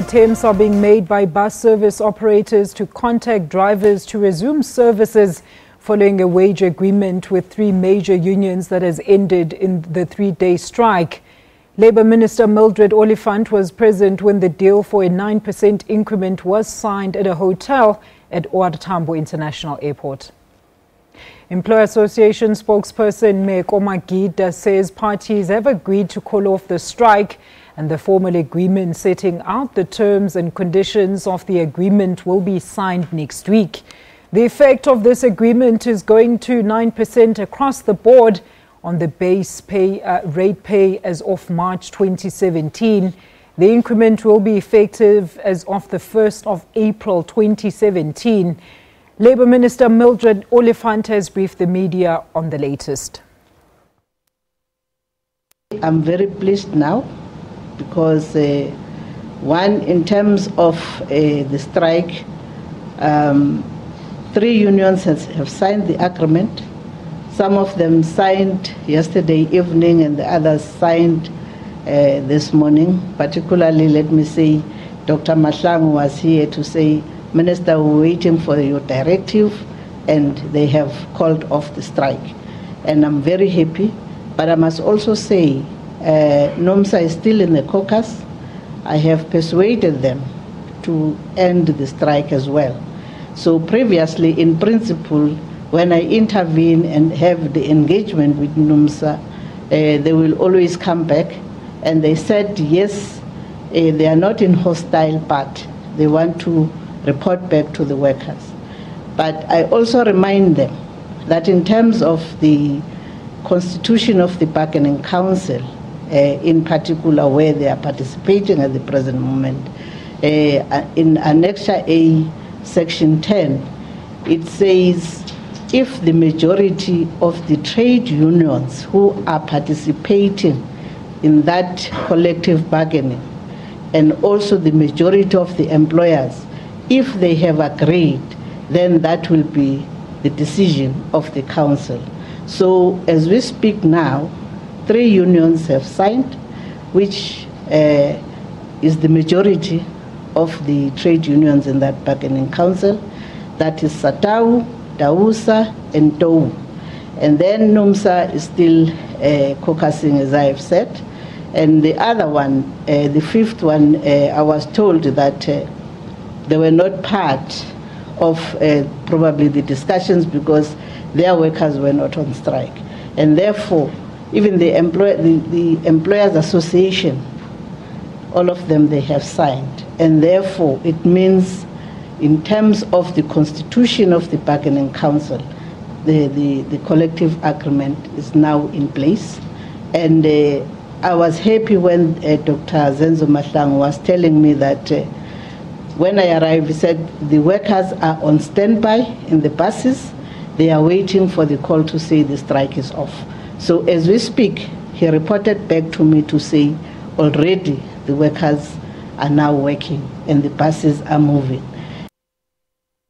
Attempts are being made by bus service operators to contact drivers to resume services following a wage agreement with three major unions that has ended in the three-day strike. Labour Minister Mildred Oliphant was present when the deal for a 9% increment was signed at a hotel at OR Tambo International Airport. Employer Association spokesperson Meko Magida says parties have agreed to call off the strike, and the formal agreement setting out the terms and conditions of the agreement will be signed next week. The effect of this agreement is going to 9% across the board on the base rate pay as of March 2017. The increment will be effective as of the 1st of April 2017. Labour Minister Mildred Oliphant has briefed the media on the latest. I'm very pleased now because, one, in terms of the strike, three unions have signed the agreement. Some of them signed yesterday evening and the others signed this morning. Particularly, let me say, Dr. Mahlangu was here to say, Minister, we're waiting for your directive, and they have called off the strike. And I'm very happy, but I must also say, NOMSA is still in the caucus. I have persuaded them to end the strike as well. So previously, in principle, when I intervene and have the engagement with NOMSA, they will always come back. And they said, yes, they are not in hostile, but they want to report back to the workers. But I also remind them that in terms of the constitution of the Bargaining Council, in particular where they are participating at the present moment, in Annexure A, Section 10, it says if the majority of the trade unions who are participating in that collective bargaining, and also the majority of the employers, if they have agreed, then that will be the decision of the council. So as we speak now, three unions have signed, which is the majority of the trade unions in that bargaining council. That is SATAU, DAUSA, and TOU. And then NOMSA is still caucusing, as I have said. And the other one, the fifth one, I was told that they were not part of probably the discussions because their workers were not on strike. And therefore, even the Employers Association, all of them, they have signed. And therefore, it means in terms of the constitution of the Bargaining Council, the collective agreement is now in place. And I was happy when Dr. Zenzo Mahlangu was telling me that when I arrived, he said the workers are on standby in the buses. They are waiting for the call to say the strike is off. So as we speak, he reported back to me to say already the workers are now working and the buses are moving.